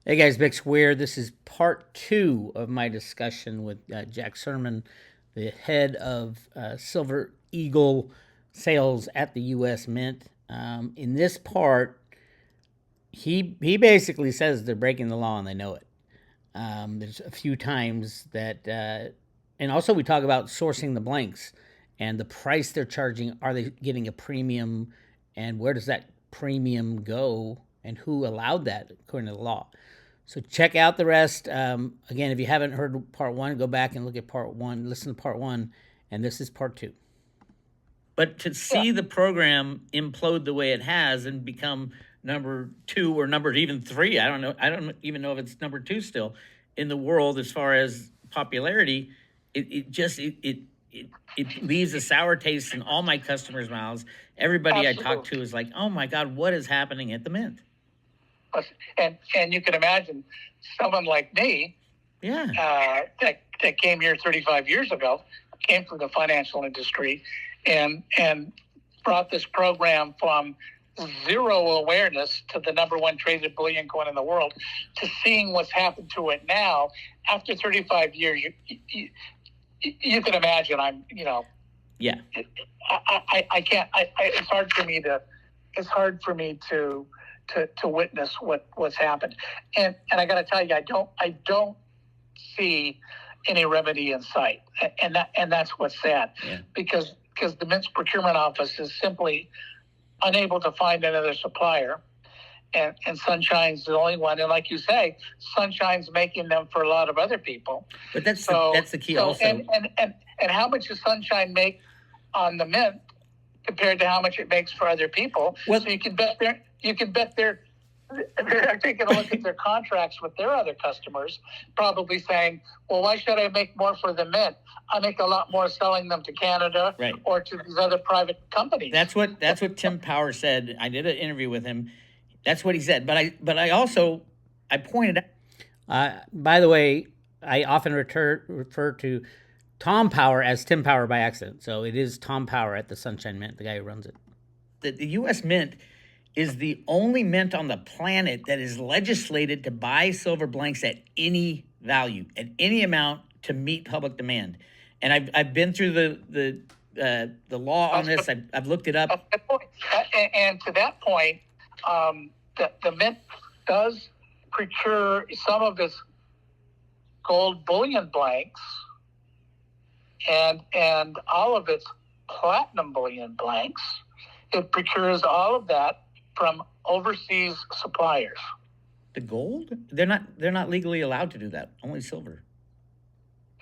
Hey guys, Bix Weir. This is part two of my discussion with Jack Sermon, the head of Silver Eagle sales at the U.S. Mint. In this part, he basically says they're breaking the law and they know it. There's a few times that, and also we talk about sourcing the blanks and the price they're charging. Are they getting a premium, and where does that premium go, and who allowed that according to the law? So check out the rest. Again, if you haven't heard part one, go back and look at part one, listen to part one, and this is part two. But to see the program implode the way it has and become number two or number even three, I don't know. I don't even know if it's number two still in the world as far as popularity. It leaves a sour taste in all my customers' mouths. Everybody I talk to is like, "Oh my God, what is happening at the Mint?" And you can imagine someone like me, that came here 35 years ago, came from the financial industry, and brought this program from zero awareness to the number one traded bullion coin in the world, to seeing what's happened to it now after 35 years. You can imagine. I can't. It's hard for me to witness what's happened, and I got to tell you, I don't see any remedy in sight, and that's what's sad, because the Mint's procurement office is simply unable to find another supplier, and Sunshine's the only one, and like you say, Sunshine's making them for a lot of other people. But that's the key also. And how much does Sunshine make on the Mint compared to how much it makes for other people? Well, so you can bet they're taking a look at their contracts with their other customers, probably saying, well, why should I make more for the Mint? I make a lot more selling them to Canada, or to these other private companies. That's what Tim Power said. I did an interview with him. That's what he said. But I pointed out. By the way, I often refer to Tom Power as Tim Power by accident. So it is Tom Power at the Sunshine Mint, the guy who runs it. The U.S. Mint is the only mint on the planet that is legislated to buy silver blanks at any value, at any amount, to meet public demand. And I've been through the law on this. I've looked it up. And to that point, the Mint does procure some of its gold bullion blanks and all of its platinum bullion blanks. It procures all of that from overseas suppliers. The gold? They're not legally allowed to do that. Only silver.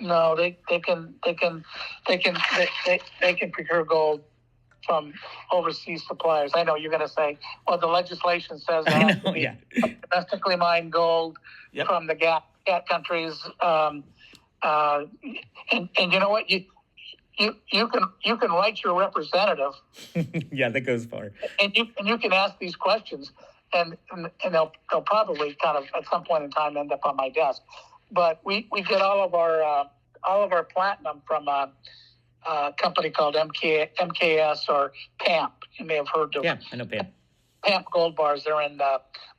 No, they can procure gold from overseas suppliers. I know you're going to say, well, the legislation says domestically mined gold from the GATT countries, and you know what, you can write your representative. Yeah, that goes far. And you can ask these questions, and they'll probably kind of at some point in time end up on my desk. But we get all of our platinum from a company called MKS or PAMP. You may have heard of. Yeah, I know PAMP. PAMP gold bars. They're in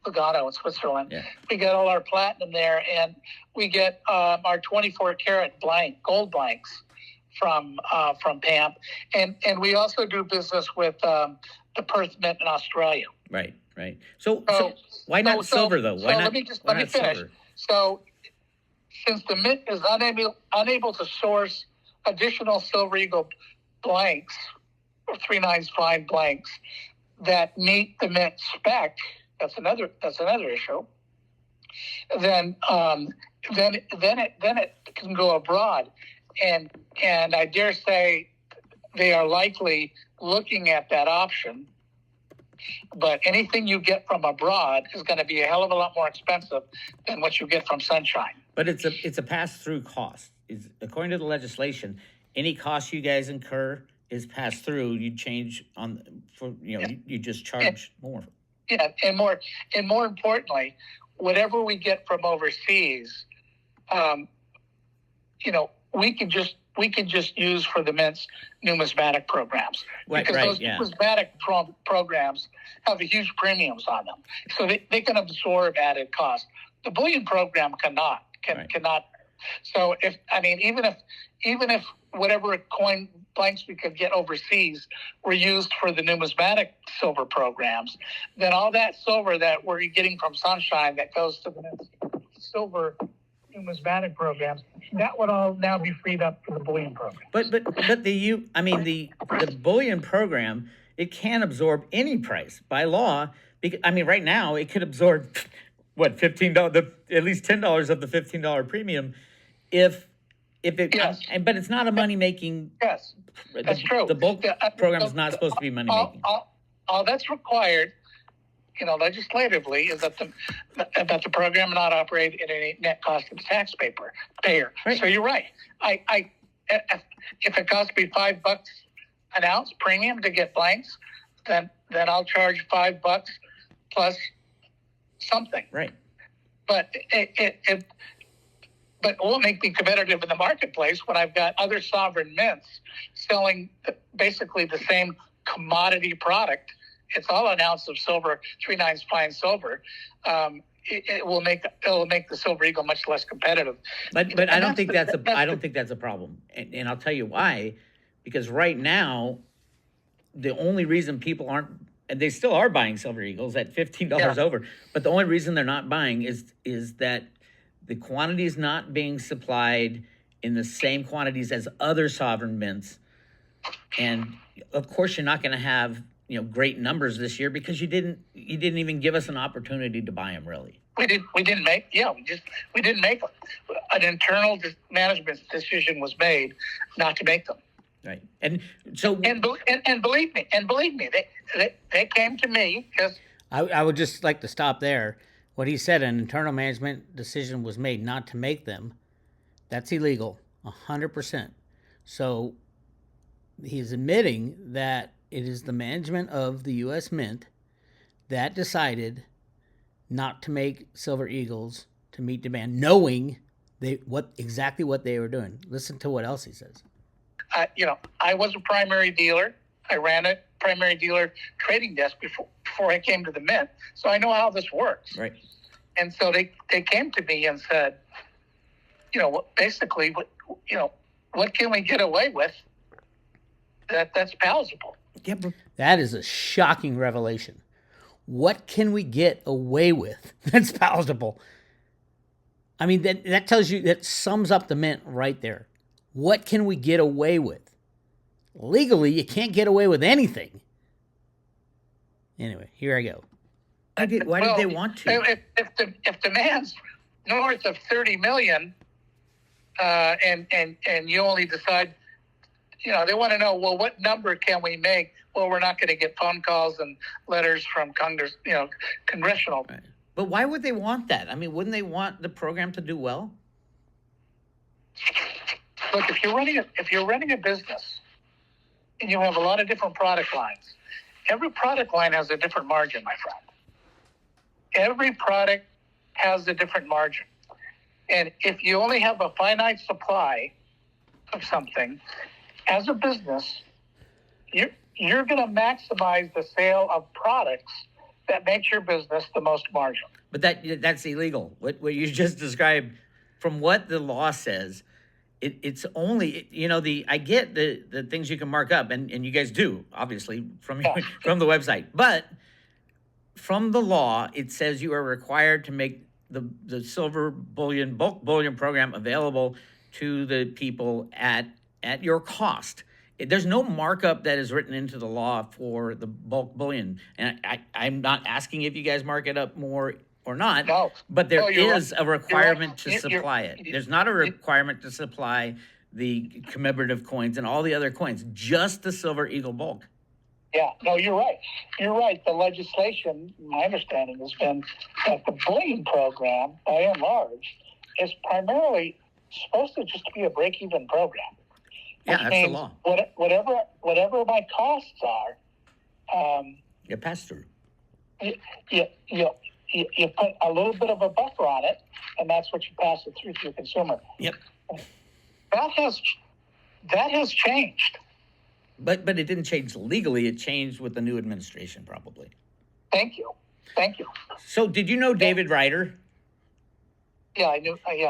Lugano in Switzerland. Yeah. We get all our platinum there, and we get our 24 karat gold blanks from PAMP, and we also do business with the Perth Mint in Australia. Right. So why not silver though? Why not? Let me finish. Silver? So since the Mint is unable to source additional Silver Eagle blanks or 3/9 fine blanks that meet the Mint spec, that's another issue. Then it can go abroad, and I dare say they are likely looking at that option. But anything you get from abroad is going to be a hell of a lot more expensive than what you get from Sunshine. But it's a pass-through cost. According to the legislation, any cost you guys incur is passed through. You change you just charge more. Yeah, and more importantly, whatever we get from overseas, we can just use for the Mint's numismatic programs, because those numismatic programs have huge premiums on them, so they can absorb added cost. The bullion program cannot. So even if whatever coin blanks we could get overseas were used for the numismatic silver programs, then all that silver that we're getting from Sunshine that goes to the silver numismatic programs, that would all now be freed up for the bullion program. But the bullion program, it can absorb any price by law. Because, right now it could absorb what, $15, at least $10 of the $15 premium, if it. Yes. But it's not a money making. Yes, that's true. The bulk program is not supposed to be money making. All that's required, legislatively, is that the program not operate at any net cost to the taxpayer. Right. So you're right. If it costs me $5 an ounce premium to get blanks, then I'll charge $5 plus something. Right. But it won't make me competitive in the marketplace when I've got other sovereign mints selling basically the same commodity product. It's all an ounce of silver, 3/9 fine silver. It will make the Silver Eagle much less competitive. But I don't think that's a problem, and I'll tell you why. Because right now, the only reason people aren't, and they still are buying Silver Eagles at $15 over, but the only reason they're not buying is that the quantity is not being supplied in the same quantities as other sovereign mints, and of course you're not going to have great numbers this year because you didn't even give us an opportunity to buy them. Really, we didn't make them. An internal management decision was made not to make them. Right, and so and believe me, they came to me because I would just like to stop there. What he said, an internal management decision was made not to make them. That's illegal, 100%. So he's admitting that it is the management of the U.S. Mint that decided not to make Silver Eagles to meet demand, knowing exactly what they were doing. Listen to what else he says. I was a primary dealer. I ran a primary dealer trading desk before I came to the Mint, so I know how this works. Right. And so they came to me and said, basically, what can we get away with that's palatable? Yeah, but that is a shocking revelation. What can we get away with that's palatable? That tells you, that sums up the Mint right there. What can we get away with? Legally, you can't get away with anything. Anyway, here I go. Why did they want to? If demand's north of 30 million, and you only decide, they want to know, well, what number can we make? Well, we're not going to get phone calls and letters from Congress, Congressional. Right. But why would they want that? Wouldn't they want the program to do well? Look, if you're running a business and you have a lot of different product lines, every product line has a different margin, my friend. Every product has a different margin. And if you only have a finite supply of something, as a business, you're going to maximize the sale of products that makes your business the most margin. But that's illegal. What you just described, from what the law says, it's only, I get the things you can mark up, and you guys do, obviously, from the website. But from the law, it says you are required to make the silver bullion, bulk bullion program available to the people at your cost. There's no markup that is written into the law for the bulk bullion. And I'm not asking if you guys mark it up more or not, but there is a requirement to supply it. There's not a requirement to supply the commemorative coins and all the other coins, just the Silver Eagle bulk. Yeah, no, you're right. You're right. The legislation, my understanding, has been that the bullion program, by and large, is primarily supposed to just be a break-even program. Yeah, that's the law. Whatever my costs are, you pass through. You put a little bit of a buffer on it, and that's what you pass it through to the consumer. Yep. That has changed. But it didn't change legally. It changed with the new administration, probably. Thank you. So, did you know David Ryder? Yeah, I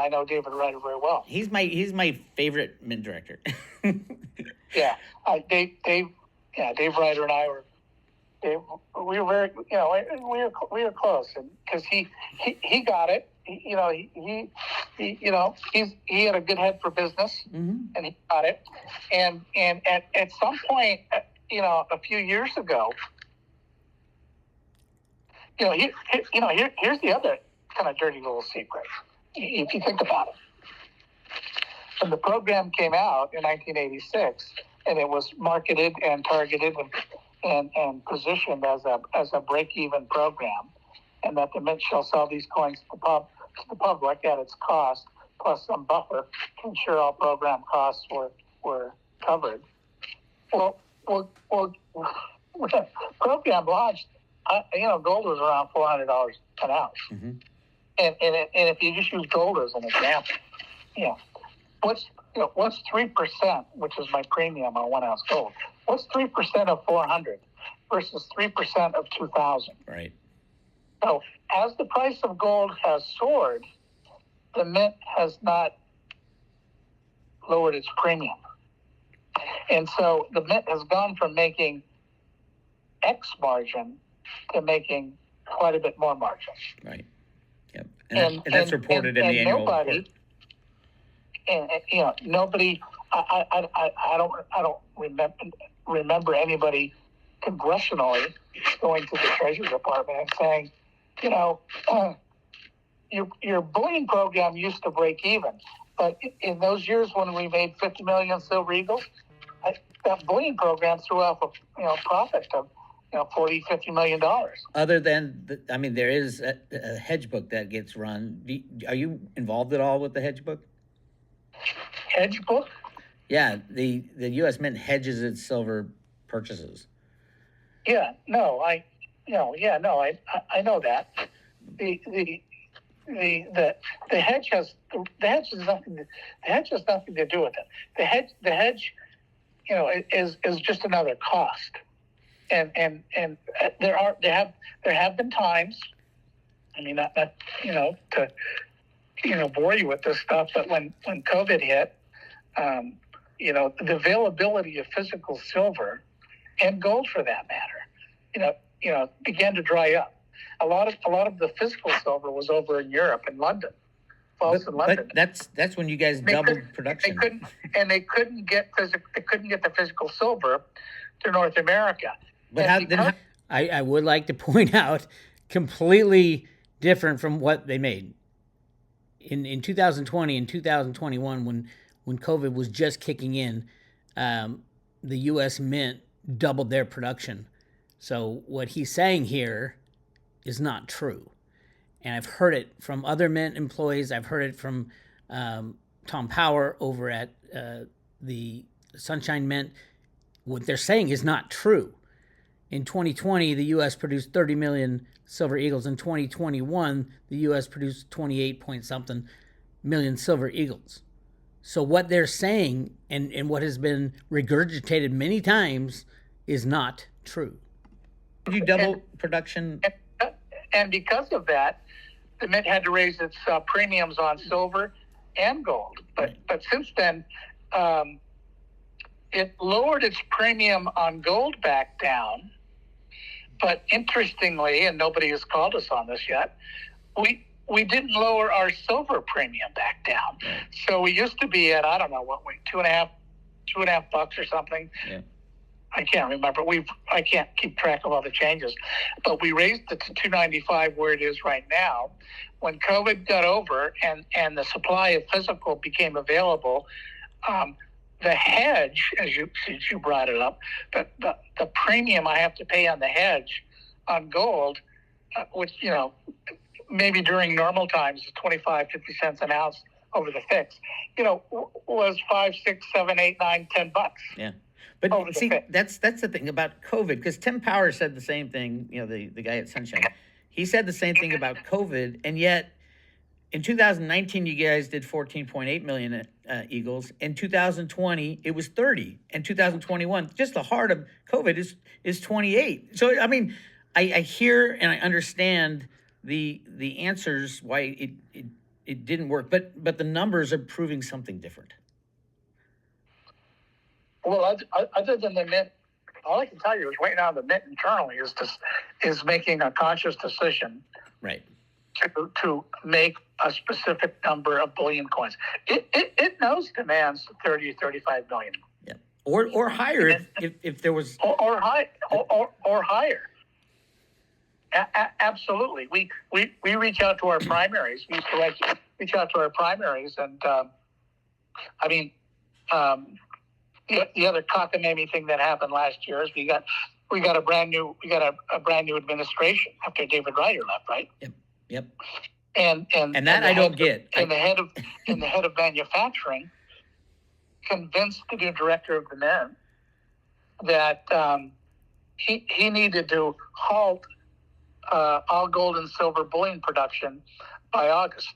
know David Ryder very well. He's my favorite mint director. Yeah, Dave Ryder and I were. We were very, we were close, and because he got it, he had a good head for business, Mm-hmm. and he got it, and at some point, a few years ago, here's the other kind of dirty little secret, if you think about it. When the program came out in 1986, and it was marketed and targeted and positioned as a break-even program, and that the mint shall sell these coins to the public at its cost, plus some buffer to ensure all program costs were covered. Well, when the program launched, gold was around $400 an ounce, Mm-hmm. and if you just use gold as an example, what's 3%, which is my premium on 1 ounce gold? What's 3% of 400 versus 3% of 2,000? Right. So as the price of gold has soared, the mint has not lowered its premium. And so the mint has gone from making X margin to making quite a bit more margin. Right. Yep. And that's reported in the annual report. And nobody. I don't remember anybody congressionally going to the Treasury Department and saying, your bullion program used to break even, but in those years when we made 50 million silver eagles, that bullion program threw off a profit of $40-50 million. Other than, there is a hedge book that gets run. Are you involved at all with the hedge book? Hedge book? Yeah, the U.S. Mint hedges its silver purchases. I know that. The hedge has nothing to do with it. The hedge is just another cost. And there have been times, not to bore you with this stuff, but when COVID hit, the availability of physical silver and gold, for that matter, began to dry up. A lot of the physical silver was over in Europe and London. But that's when you guys doubled production. They couldn't get the physical silver to North America. But I would like to point out, completely different from what they made in 2020 and 2021 when COVID was just kicking in. The U.S. Mint doubled their production. So what he's saying here is not true. And I've heard it from other mint employees. I've heard it from Tom Power over at the Sunshine Mint. What they're saying is not true. In 2020, the U.S. produced 30 million silver eagles. In 2021, the U.S. produced 28 point something million silver eagles. So what they're saying and what has been regurgitated many times is not true. Did you double production? And because of that, the Mint had to raise its premiums on silver and gold. But since then, it lowered its premium on gold back down. But interestingly, and nobody has called us on this yet, we didn't lower our silver premium back down. Right. So we used to be at, I don't know, $2.50 or something. Yeah. I can't remember. I can't keep track of all the changes, but we raised it to $2.95 where it is right now. When COVID got over and the supply of physical became available, the hedge, since you brought it up, the premium I have to pay on the hedge on gold, which maybe during normal times is 25, 50 cents an ounce over the fix, was $5, $6, $7, $8, $9, $10. Yeah. But see, that's the thing about COVID, because Tim Power said the same thing, the guy at Sunshine. He said the same thing about COVID, and yet in 2019, you guys did 14.8 million eagles. In 2020, it was 30. And 2021, just the heart of COVID is 28. So, I hear and I understand the answers why it didn't work. But the numbers are proving something different. Well, other than the Mint, all I can tell you is right now the Mint internally is making a conscious decision, right, to make a specific number of bullion coins. It knows demands 30 or 35 million. Yeah, or higher if there was or higher. Absolutely. We reach out to our primaries. We used to reach out to our primaries, and I mean, the other cockamamie thing that happened last year is we got a brand new administration after David Ryder left, right? Yep. And that I don't get. And the head of manufacturing convinced the new director of the Mint that he needed to halt all gold and silver bullion production by August.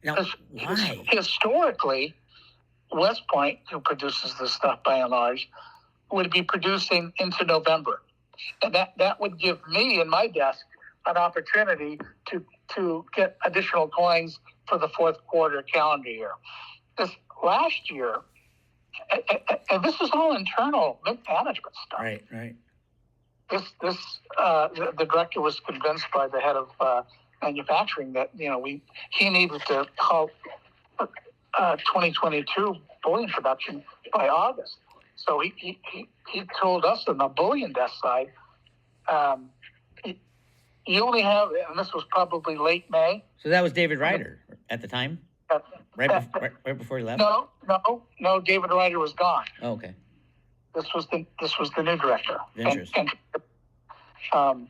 Now, why? Historically, West Point, who produces this stuff by and large, would be producing into November. And that would give me and my desk an opportunity to get additional coins for the fourth quarter calendar year. This last year, and this is all internal management stuff. Right. The director was convinced by the head of manufacturing that he needed to halt 2022 bullion production by August. So he told us on the bullion desk side, you only have, and this was probably late May. So that was David Ryder at the time, right before he left. No. David Ryder was gone. Oh, okay. This was the new director. Interesting. And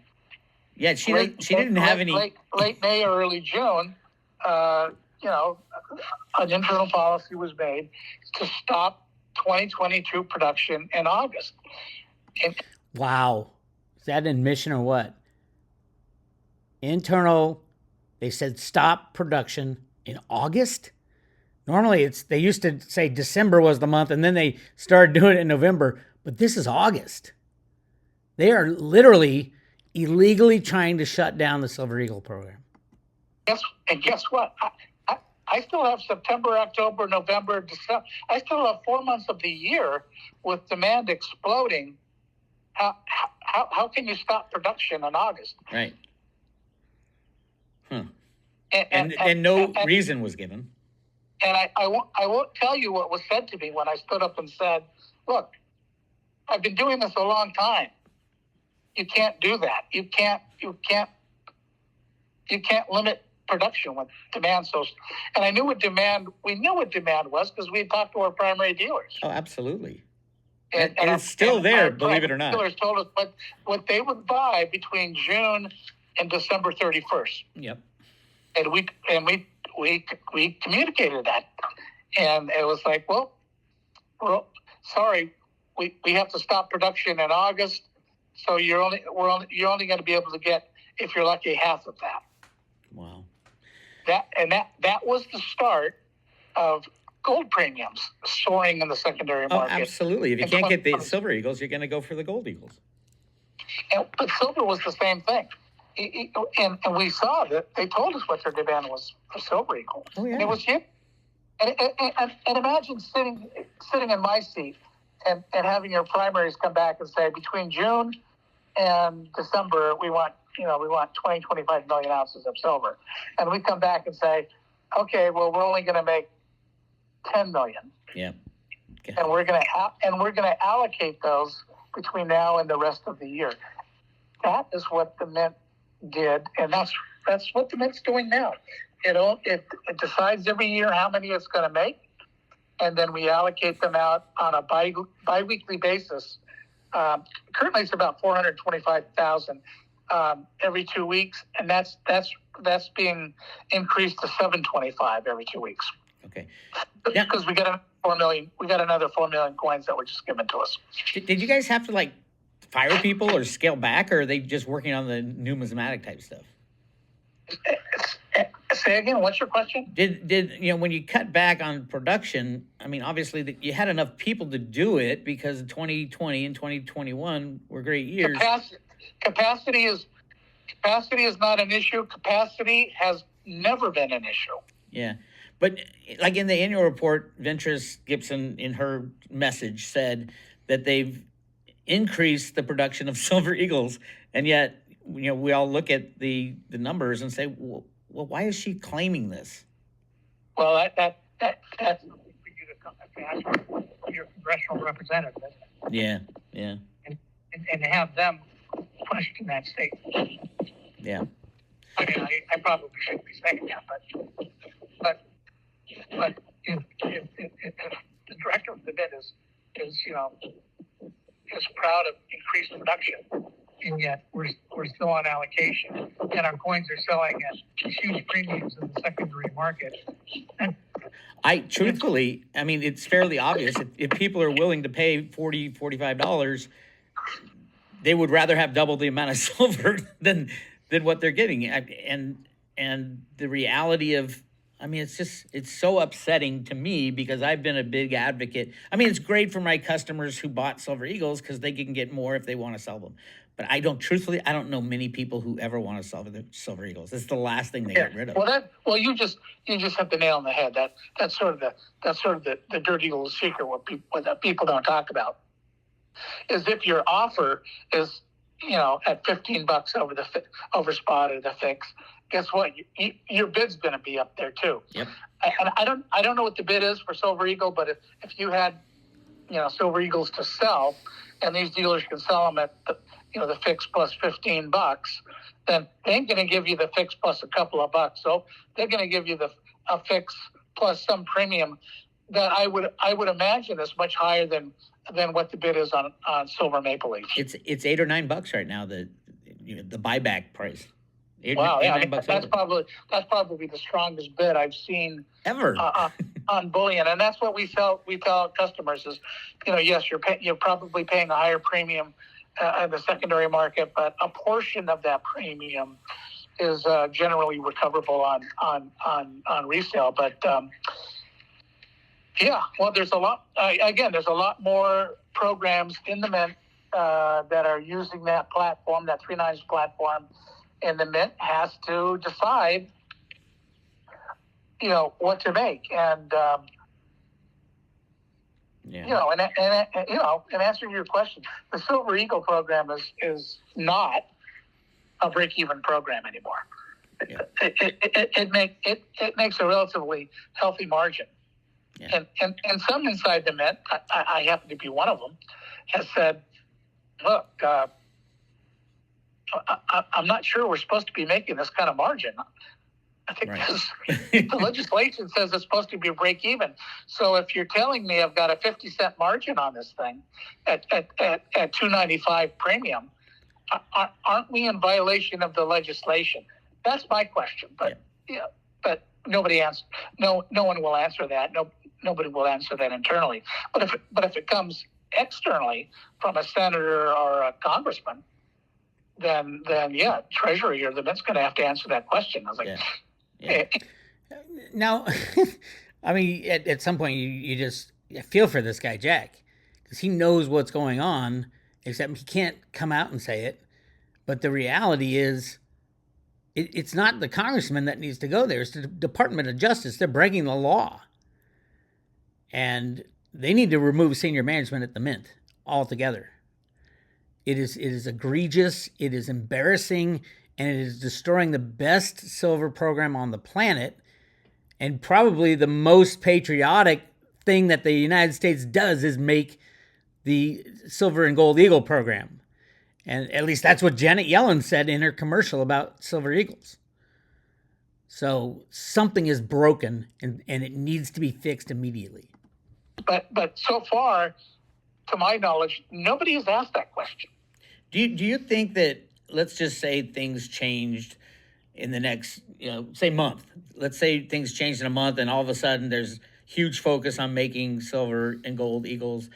yeah, she didn't have any late May or early June. An internal policy was made to stop 2022 production in August. Wow, is that an admission or what? Internal, they said stop production in August. Normally, they used to say December was the month, and then they started doing it in November. But this is August. They are literally illegally trying to shut down the Silver Eagle program. Guess what? I still have September, October, November, December. I still have 4 months of the year with demand exploding. How can you stop production in August? Right. And no reason was given. And I won't tell you what was said to me when I stood up and said, look, I've been doing this a long time. You can't do that. You can't limit production when demand so. And we knew what demand was because we had talked to our primary dealers. Oh, absolutely. And it's still there, believe it or not. Dealers told us what they would buy between June and December 31st. Yep. And we communicated that, and it was like, well, sorry, we have to stop production in August, so you're only going to be able to get, if you're lucky, half of that. Wow. That was the start of gold premiums soaring in the secondary market. Oh, absolutely. If you can't get the Silver Eagles, you're going to go for the Gold Eagles. But silver was the same thing. And we saw that they told us what their demand was for Silver Eagle. Oh, yeah. And it was huge. And imagine sitting in my seat and having your primaries come back and say, between June and December, we want 20, 25 million ounces of silver. And we come back and say, okay, well, we're only going to make 10 million. Yeah. Okay. And we're going to allocate those between now and the rest of the year. That is what the Mint did, and that's what the Mint's doing now. It decides every year how many it's going to make, and then we allocate them out on a bi-weekly basis. Currently, it's about 425,000 every 2 weeks, and that's being increased to 725 every 2 weeks. Okay. Because we got 4 million. We got another 4 million coins that were just given to us. Did you guys have to fire people or scale back, or are they just working on the numismatic type stuff? Say again, what's your question? Did when you cut back on production, I mean, obviously you had enough people to do it because 2020 and 2021 were great years. Capacity is not an issue. Capacity has never been an issue. Yeah. But like in the annual report, Ventress Gibson in her message said that they've increased the production of silver eagles, and yet we all look at the numbers and say, well, why is she claiming this? Well, that's something for you to ask your congressional representative. Yeah. And have them question that statement. Yeah. I mean, I probably shouldn't be saying that, but if the director of the bid is proud of increased production, and yet we're still on allocation, and our coins are selling at huge premiums in the secondary market. I mean, it's fairly obvious. If people are willing to pay $40, $45, they would rather have double the amount of silver than what they're getting. And the reality of, I mean, it's so upsetting to me because I've been a big advocate. I mean, it's great for my customers who bought Silver Eagles because they can get more if they want to sell them. But I don't know many people who ever want to sell the Silver Eagles. It's the last thing they get rid of. Well, you just hit the nail on the head. That's sort of the dirty little secret what people don't talk about is if your offer is at $15 over spot or the fix. Guess what? Your bid's going to be up there too. Yep. And I don't know what the bid is for Silver Eagle, but if you had Silver Eagles to sell, and these dealers can sell them at the fix plus $15, then they ain't going to give you the fix plus a couple of bucks. So they're going to give you a fix plus some premium that I would imagine is much higher than what the bid is on Silver Maple Leaf. It's $8 or $9 right now. The buyback price. Wow, yeah, that's probably the strongest bid I've seen ever on bullion, and that's what we tell customers is, yes, you're probably paying a higher premium in the secondary market, but a portion of that premium is generally recoverable on resale. But yeah, well, there's a lot. There's a lot more programs in the Mint that are using that platform, that 3/9 platform. And the Mint has to decide, what to make. And, and answering your question, the Silver Eagle program is not a break-even program anymore. Yeah. It makes a relatively healthy margin. Yeah. And some inside the Mint, I happen to be one of them, has said, look, I'm not sure we're supposed to be making this kind of margin. I think the legislation says it's supposed to be break even. So if you're telling me I've got a 50-cent margin on this thing at $2.95 premium, aren't we in violation of the legislation? That's my question. But but nobody answers. No one will answer that. Nobody will answer that internally. But if it comes externally from a senator or a congressman, then yeah, Treasury or the Mint's going to have to answer that question. I was like, yeah. Now, I mean, at some point you just feel for this guy Jack because he knows what's going on, except he can't come out and say it. But the reality is, it's not the congressman that needs to go there. It's the Department of Justice. They're breaking the law, and they need to remove senior management at the Mint altogether. It is egregious, it is embarrassing, and it is destroying the best silver program on the planet and probably the most patriotic thing that the United States does is make the Silver and Gold Eagle program. And at least that's what Janet Yellen said in her commercial about Silver Eagles. So something is broken and it needs to be fixed immediately. But so far, to my knowledge, nobody has asked that question. Do you think that, let's just say things changed in the next, say month. Let's say things changed in a month and all of a sudden there's huge focus on making Silver and Gold Eagles.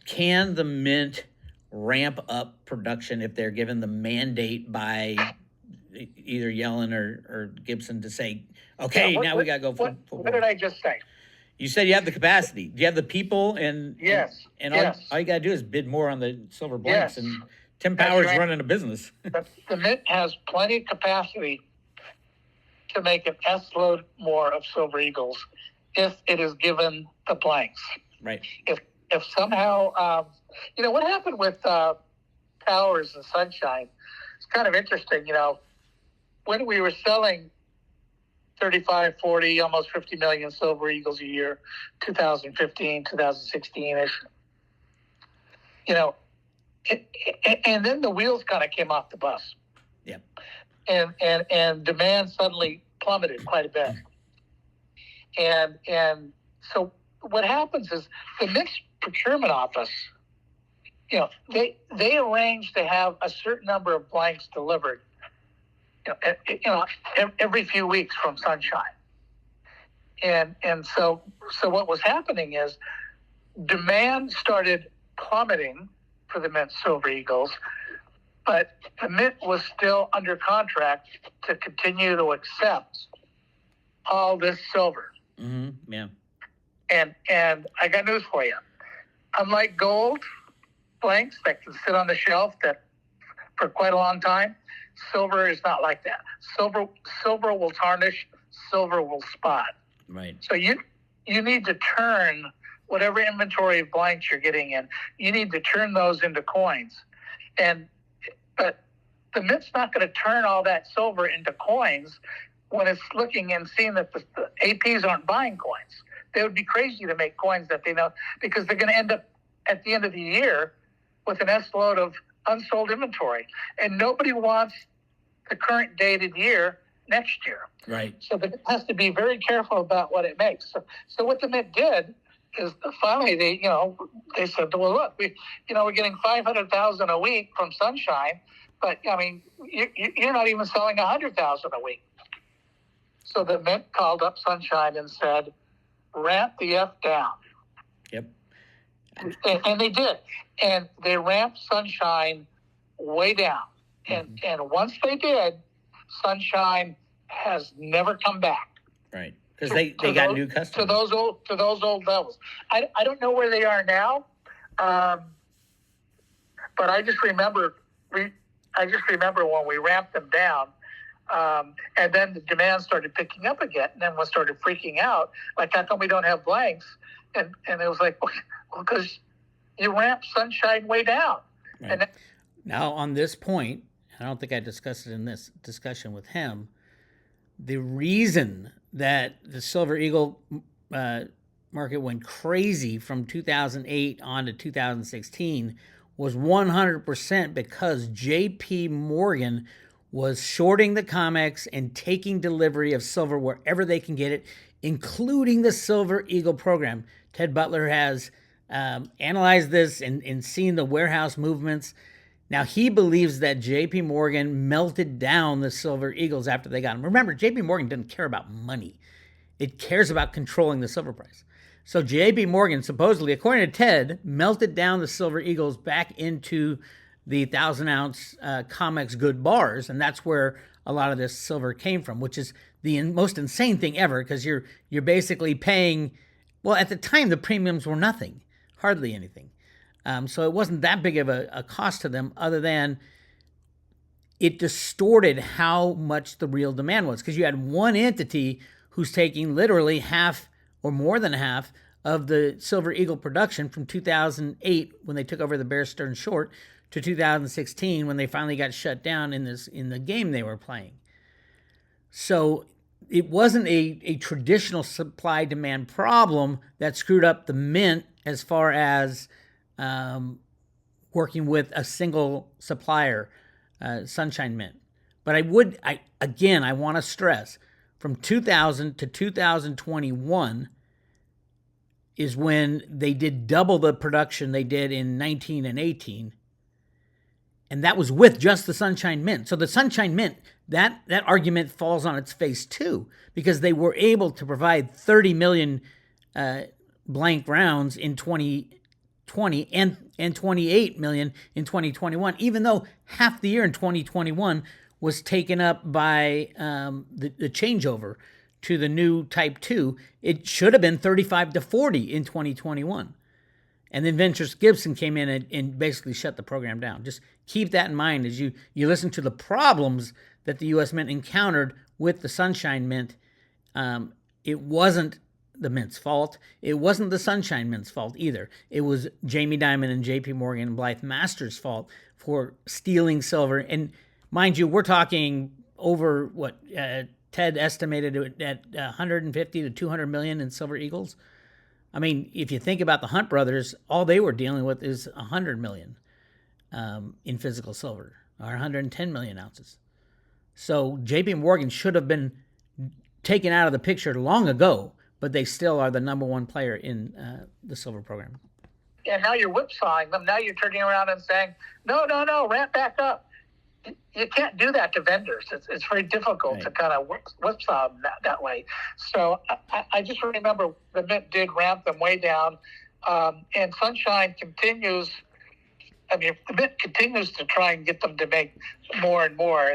Can the Mint ramp up production if they're given the mandate by either Yellen or Gibson to say, okay, now we got to go full What did I just say? You said you have the capacity. Do you have the people? And yes. All you got to do is bid more on the silver blanks. Yes. And Tim Powers running a business. The Mint has plenty of capacity to make an S load more of Silver Eagles if it is given the blanks. Right. If somehow, what happened with Towers and Sunshine, it's kind of interesting, when we were selling 35, 40, almost 50 million Silver Eagles a year, 2015, 2016-ish, and then the wheels kind of came off the bus. Yep. And demand suddenly plummeted quite a bit. And so what happens is the mixed procurement office, they arrange to have a certain number of blanks delivered, every few weeks from Sunshine. And so what was happening is demand started plummeting for the Mint Silver Eagles, but the Mint was still under contract to continue to accept all this silver. Mm-hmm. Yeah. And I got news for you. Unlike gold blanks that can sit on the shelf that for quite a long time, silver is not like that. Silver will tarnish. Silver will spot. Right. So you need to turn whatever inventory of blanks you're getting in. You need to turn those into coins, but the Mint's not going to turn all that silver into coins when it's looking and seeing that the APs aren't buying coins. They would be crazy to make coins that they know, because they're going to end up at the end of the year with an S load of unsold inventory, and nobody wants the current dated year next year. Right. So it has to be very careful about what it makes. So what the Mint did is finally they said, well, look, we're getting 500,000 a week from Sunshine, but you're not even selling 100,000 a week. So the Mint called up Sunshine and said, ramp the F down. Yep. And they did. And they ramped Sunshine way down. And once they did, Sunshine has never come back. Right. Because they got new customers. To those old levels. I don't know where they are now. But I just remember when we ramped them down. And then the demand started picking up again, and then we started freaking out, like, how come we don't have blanks? And it was like, well, because you ramped Sunshine way down. Right. And now, on this point, I don't think I discussed it in this discussion with him, the reason that the Silver Eagle market went crazy from 2008 on to 2016 was 100% because J.P. Morgan was shorting the COMEX and taking delivery of silver wherever they can get it, including the Silver Eagle program. Ted Butler has analyzed this and seen the warehouse movements. Now, he believes that J.P. Morgan melted down the Silver Eagles after they got them. Remember, J.P. Morgan doesn't care about money. It cares about controlling the silver price. So J.P. Morgan, supposedly, according to Ted, melted down the Silver Eagles back into the 1,000-ounce COMEX good bars, and that's where a lot of this silver came from, which is the most insane thing ever, because you're basically paying, well, at the time, the premiums were nothing, hardly anything. So it wasn't that big of a cost to them, other than it distorted how much the real demand was, because you had one entity who's taking literally half or more than half of the Silver Eagle production from 2008 when they took over the Bear Stearns short to 2016 when they finally got shut down in the game they were playing. So it wasn't a traditional supply demand problem that screwed up the Mint as far as working with a single supplier, Sunshine Mint. But I want to stress, from 2000 to 2021 is when they did double the production they did in 19 and 18. And that was with just the Sunshine Mint. So the Sunshine Mint, that argument falls on its face too, because they were able to provide 30 million blank rounds in 2020 and 28 million in 2021, even though half the year in 2021 was taken up by the changeover to the new Type 2. It should have been 35 to 40 in 2021. And then Ventures Gibson came in and basically shut the program down. Just keep that in mind as you listen to the problems that the U.S. Mint encountered with the Sunshine Mint, it wasn't the Mint's fault. It wasn't the Sunshine Mint's fault either. It was Jamie Dimon and J.P. Morgan and Blythe Masters' fault for stealing silver. And mind you, we're talking over what Ted estimated it at 150 to 200 million in silver eagles. I mean, if you think about the Hunt brothers, all they were dealing with is 100 million in physical silver, or 110 million ounces. So J.P. Morgan should have been taken out of the picture long ago, but they still are the number one player in the silver program. And now you're whipsawing them. Now you're turning around and saying, no, ramp back up. You can't do that to vendors. It's very difficult to kind of whipsaw them that way. So I just remember the Mint did ramp them way down, and Sunshine continues. I mean, the Mint continues to try and get them to make more and more,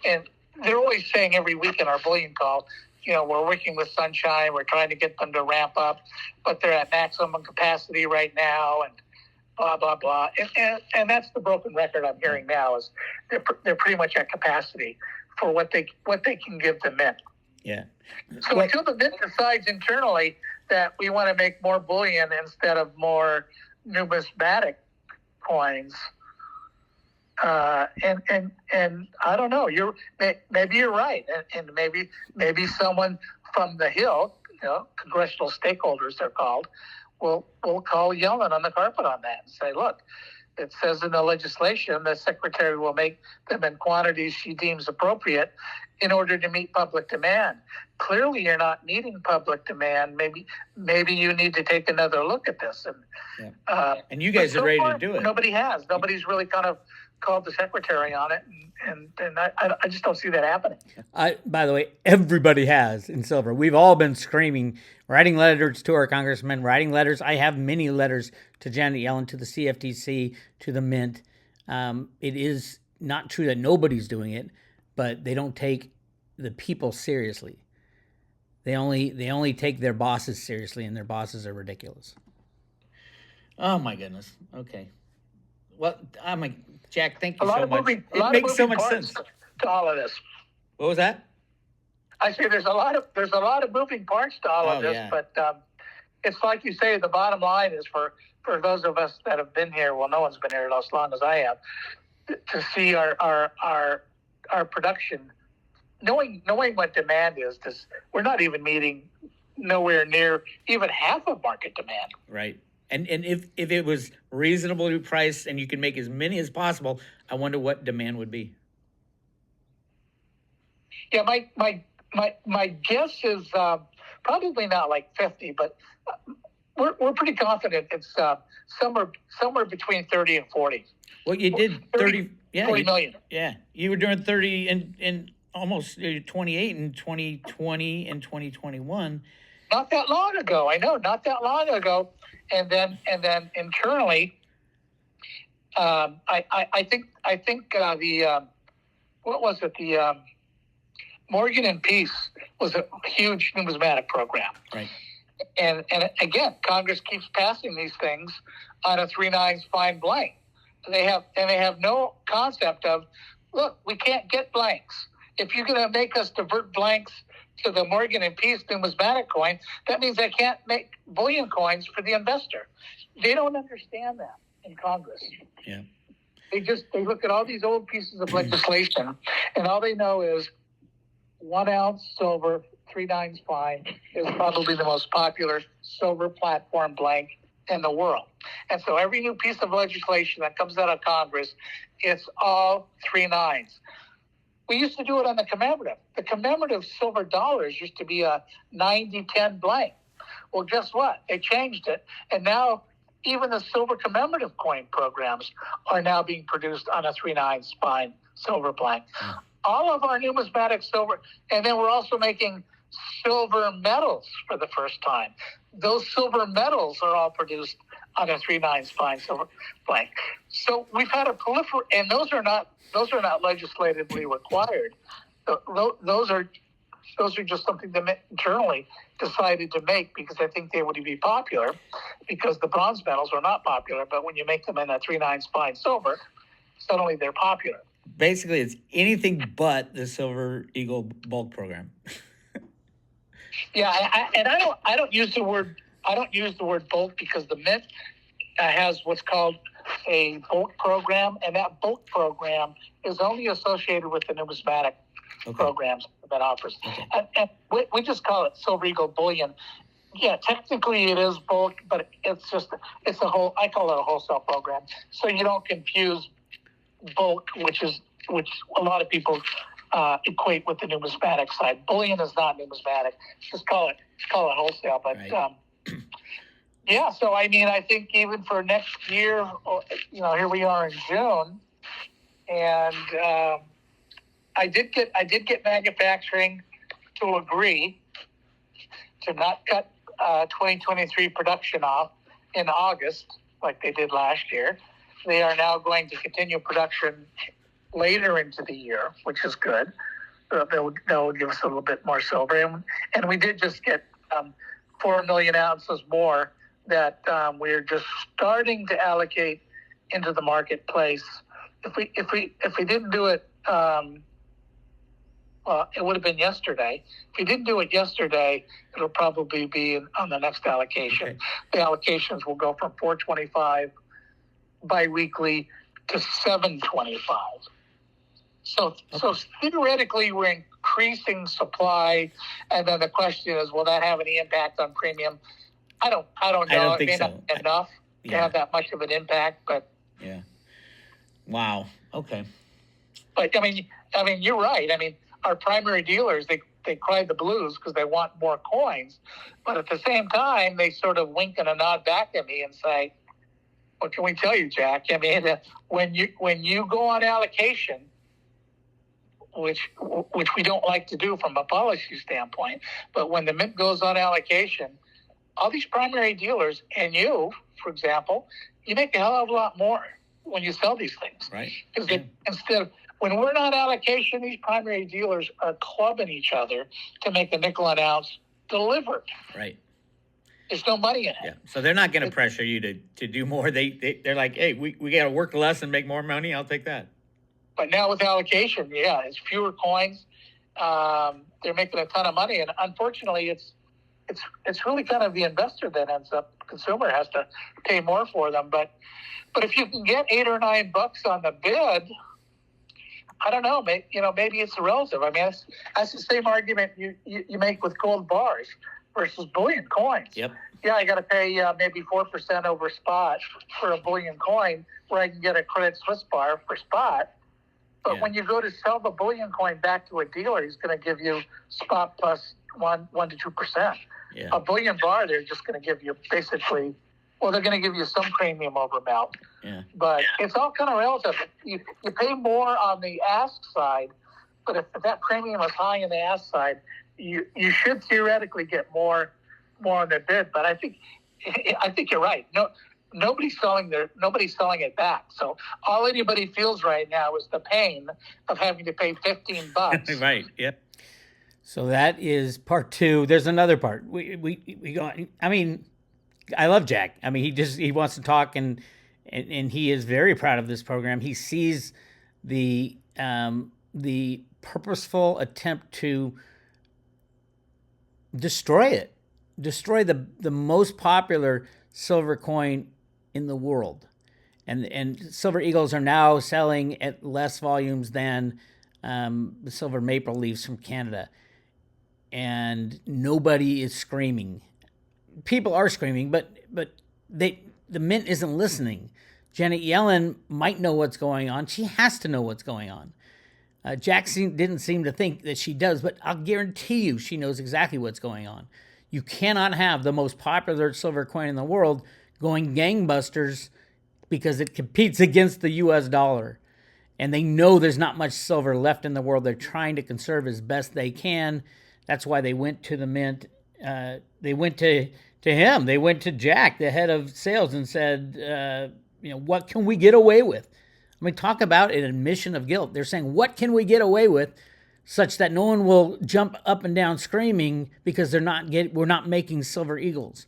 and they're always saying every week in our bullion call, we're working with Sunshine, we're trying to get them to ramp up, but they're at maximum capacity right now, and blah, blah, blah. And that's the broken record I'm hearing now, is they're pretty much at capacity for what they can give the Mint. Yeah. So until the Mint decides internally that we want to make more bullion instead of more numismatic coins, and I don't know. Maybe you're right, and maybe someone from the Hill, congressional stakeholders they're called, will call Yellen on the carpet on that and say, look, it says in the legislation the secretary will make them in quantities she deems appropriate in order to meet public demand. Clearly, you're not meeting public demand. Maybe you need to take another look at this. And you guys are ready to do it. Nobody has. Nobody's really kind of called the secretary on it, and I just don't see that happening. By the way, everybody has in silver. We've all been screaming, writing letters to our congressmen, writing letters. I have many letters to Janet Yellen, to the CFTC, to the Mint. It is not true that nobody's doing it, but they don't take the people seriously. They only take their bosses seriously, and their bosses are ridiculous. Oh my goodness. Okay. Well, Jack, thank you so much. It makes so much sense to all of this. What was that? I say there's a lot of moving parts to all of this, yeah. But it's like you say, the bottom line is for those of us that have been here. Well, no one's been here as long as I have, to see our production, knowing what demand is. We're not even meeting nowhere near even half of market demand. Right. And if it was reasonably priced and you can make as many as possible, I wonder what demand would be. Yeah, my guess is probably not like 50, but we're pretty confident it's somewhere between 30 and 40. Well, you did 30 million. Yeah, you were doing 30 and almost 28 in 2020 and 2021. Not that long ago, I know, not that long ago. And then internally, I think the what was it? The Morgan and Peace was a huge numismatic program, right? And again, Congress keeps passing these things on a 3/9 fine blank. They have no concept of, look, we can't get blanks. If you're going to make us divert blanks to the Morgan and Peace numismatic coin, that means I can't make bullion coins for the investor. They don't understand that in Congress. Yeah. They look at all these old pieces of legislation, and all they know is 1 ounce silver, 3/9 fine is probably the most popular silver platform blank in the world. And so every new piece of legislation that comes out of Congress, it's all 3/9. We used to do it on the commemorative. The commemorative silver dollars used to be a 90-10 blank. Well, guess what? They changed it. And now even the silver commemorative coin programs are now being produced on a 3/9 fine silver blank. All of our numismatic silver, and then we're also making silver medals for the first time. Those silver medals are all produced on a 3/9 fine silver blank. So we've had a proliferation, and those are not legislatively required. Those are just something that internally decided to make because I think they would be popular, because the bronze medals are not popular. But when you make them in a 3/9 fine silver, suddenly they're popular. basically it's anything but the Silver Eagle bulk program. Yeah, I don't use the word bulk because the Mint has what's called a bulk program, and that bulk program is only associated with the numismatic programs that offers. Okay. And we just call it Silver Eagle bullion. Yeah, technically it is bulk, but it's a whole. I call it a wholesale program, so you don't confuse bulk, which a lot of people equate with the numismatic side. Bullion is not numismatic. Just call it wholesale. But right. Yeah, so I mean, I think even for next year, here we are in June, and I did get manufacturing to agree to not cut 2023 production off in August like they did last year. They are now going to continue production later into the year, which is good. They'll give us a little bit more silver, and we did just get 4 million ounces more that we're just starting to allocate into the marketplace. If we didn't do it, it would have been yesterday. If we didn't do it yesterday, it'll probably be on the next allocation. Okay. The allocations will go from 425 biweekly to 725. So theoretically, we're increasing supply, and then the question is, will that have any impact on premium? I don't know. I don't think so. Not enough to have that much of an impact, but yeah. Wow. Okay. But I mean, you're right. I mean, our primary dealers, they cry the blues because they want more coins, but at the same time, they sort of wink and a nod back at me and say, "What can we tell you, Jack? I mean, when you go on allocation, which we don't like to do from a policy standpoint, but when the Mint goes on allocation, all these primary dealers and you, for example, you make a hell of a lot more when you sell these things, right? Because when we're not allocation, these primary dealers are clubbing each other to make a nickel an ounce delivered. Right. There's no money in it. Yeah. So they're not going to pressure you to do more. They're like, hey, we got to work less and make more money. I'll take that. But now with allocation, yeah, it's fewer coins. They're making a ton of money, and unfortunately, it's really kind of the investor that ends up. Consumer has to pay more for them. But if you can get $8 or $9 on the bid, I don't know. Maybe it's relative. I mean, that's the same argument you make with gold bars versus bullion coins. Yep. Yeah, I got to pay maybe 4% over spot for a bullion coin, where I can get a Credit Suisse bar for spot. But when you go to sell the bullion coin back to a dealer, he's going to give you spot plus 1 to 2%. Yeah. A bullion bar, they're just going to give you basically, they're going to give you some premium over melt. Yeah. But it's all kind of relative. You pay more on the ask side, but if that premium is high in the ask side, you should theoretically get more on the bid. But I think you're right. No. Nobody's selling it back. So all anybody feels right now is the pain of having to pay $15. Right. Yep. So that is part 2. There's another part. We go. I mean, I love Jack. I mean, he wants to talk, and he is very proud of this program. He sees the purposeful attempt to destroy the most popular silver coin in the world, and silver eagles are now selling at less volumes than the silver maple leaves from Canada, and nobody is screaming. People are screaming, but the Mint isn't listening. Janet Yellen might know what's going on. She has to know what's going on. Jackson didn't seem to think that she does, but I'll guarantee you she knows exactly what's going on. You cannot have the most popular silver coin in the world going gangbusters because it competes against the U.S. dollar. And they know there's not much silver left in the world. They're trying to conserve as best they can. That's why they went to the Mint. They went to him. They went to Jack, the head of sales, and said, what can we get away with? I mean, talk about an admission of guilt. They're saying, what can we get away with such that no one will jump up and down screaming because we're not making silver eagles.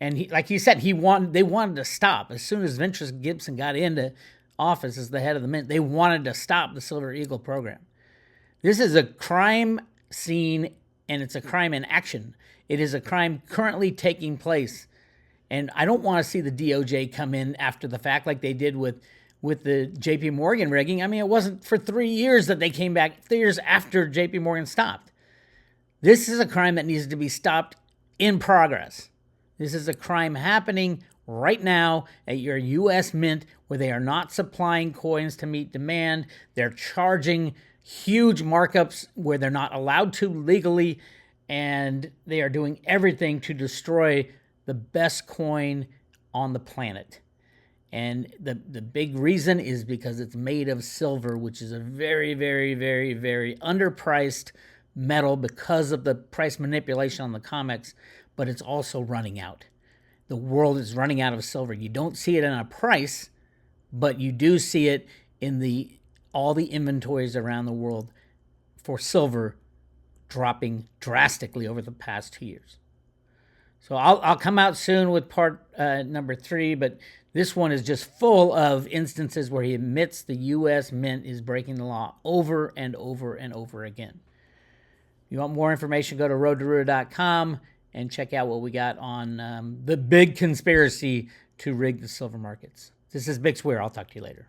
And like he said, they wanted to stop. As soon as Ventris Gibson got into office as the head of the mint, they wanted to stop the Silver Eagle program. This is a crime scene, and it's a crime in action. It is a crime currently taking place. And I don't want to see the DOJ come in after the fact like they did with the JP Morgan rigging. I mean, it wasn't for 3 years that they came back, 3 years after JP Morgan stopped. This is a crime that needs to be stopped in progress. This is a crime happening right now at your U.S. Mint, where they are not supplying coins to meet demand. They're charging huge markups where they're not allowed to legally, and they are doing everything to destroy the best coin on the planet. And the big reason is because it's made of silver, which is a very, very, very, very underpriced metal because of the price manipulation on the COMEX, but it's also running out. The world is running out of silver. You don't see it in a price, but you do see it in all the inventories around the world for silver dropping drastically over the past 2 years. So I'll come out soon with part number 3, but this one is just full of instances where he admits the U.S. Mint is breaking the law over and over and over again. If you want more information, go to roadtoruda.com and check out what we got on the big conspiracy to rig the silver markets. This is Bix Weir. I'll talk to you later.